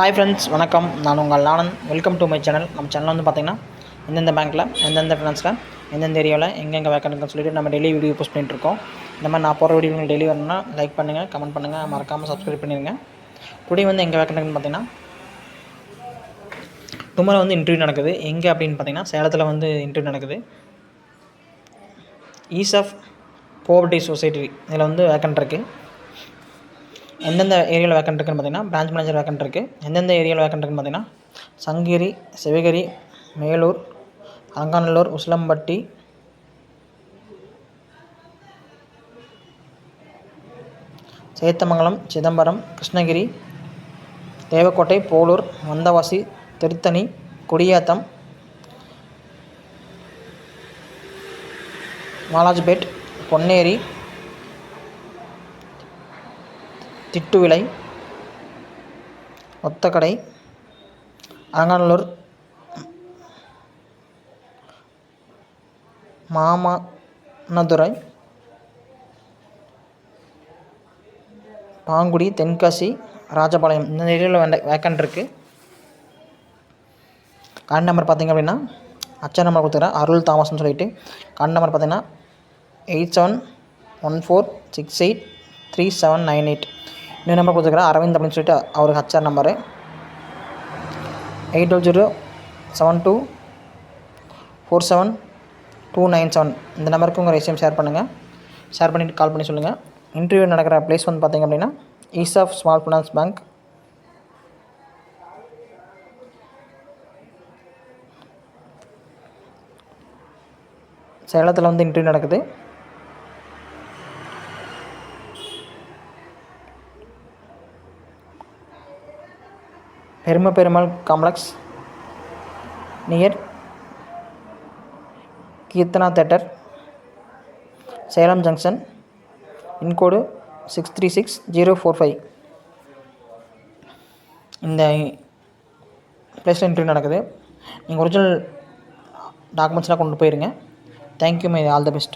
Hi friends, வணக்கம். நான் உங்கள் Anand. Welcome to my channel. நம்ம சேனலில் வந்து பார்த்திங்கன்னா எந்தெந்த பேங்க்கில் எந்தெந்த ஃபினான்ஸில் எந்தெந்த ஏரியாவில் எங்கெங்கே வேக்கன்ட்னு சொல்லிட்டு நம்ம டெய்லி வீடியோ போஸ்ட் பண்ணிட்டுருக்கோம். இந்த மாதிரி நான் போகிற வீடியோ டெய்லி வரணும்னா லைக் பண்ணுங்கள், கமெண்ட் பண்ணுங்கள், மறக்காமல் சப்ஸ்கிரைப் பண்ணிடுங்க. டுடே வந்து எங்கே வேக்கன்ட்னு பார்த்திங்கன்னா டுமாரோ வந்து இன்டர்வியூ நடக்குது. எங்கே அப்படின்னு பார்த்திங்கன்னா சேலத்தில் வந்து இன்டர்வியூ நடக்குது. ஈஸ் ஆஃப் கோஆபரேட்டிவ் சொசைட்டி இதில் வந்து வேக்கன்ட் இருக்குது. எந்தெந்த ஏரியாவில் வேக்கன்ட் இருக்குன்னு பார்த்திங்கன்னா பிரான்ச் மேனேஜர் வேக்கன்ட் இருக்குது. எந்தெந்த ஏரியாவில் வேக்கன்ட் இருக்குன்னு பார்த்திங்கன்னா சங்ககிரி, சிவகிரி, மேலூர், அலங்காநல்லூர், உசிலம்பட்டி, சேத்தமங்கலம், சிதம்பரம், கிருஷ்ணகிரி, தேவக்கோட்டை, போலூர், வந்தவாசி, திருத்தணி, குடியாத்தம், வாலாஜ்பேட், பொன்னேரி, திட்டுவிளை, ஒத்தக்கடை, அலங்காநல்லூர், மாமனதுரை, பாங்குடி, தென்காசி, ராஜபாளையம் இந்த ஏரியாவில் வேக்கன்ட் இருக்குது. கார்டு நம்பர் பார்த்திங்க அப்படின்னா அச்சா நம்பர் கொடுத்துக்கிறேன், அருள் தாமஸ்ன்னு சொல்லிட்டு. கார்டு நம்பர் பார்த்திங்கன்னா 8714683798. இன்னொரு நம்பர் கொடுத்துக்கிறேன் அரவிந்த் அப்படின்னு சொல்லிட்டு அவருக்கு ஹச்ஆர் நம்பரு 80077247. இந்த நம்பருக்கு உங்கள் ரெஸ்யூம் ஷேர் பண்ணுங்கள். ஷேர் பண்ணிவிட்டு கால் பண்ணி சொல்லுங்கள். இன்டர்வியூ நடக்கிற ப்ளேஸ் வந்து பார்த்திங்க அப்படின்னா ease of small finance bank, சேலத்தில் வந்து இன்டர்வியூ நடக்குது. Perumal complex near Keerthana theatre, Salem junction, pincode 636045. இந்த ப்ளேஸில் இன்டர்வியூ நடக்குது. நீங்கள் ஒரிஜினல் டாக்குமெண்ட்ஸ்லாம் கொண்டு போயிருங்க. Thank you, my all the best.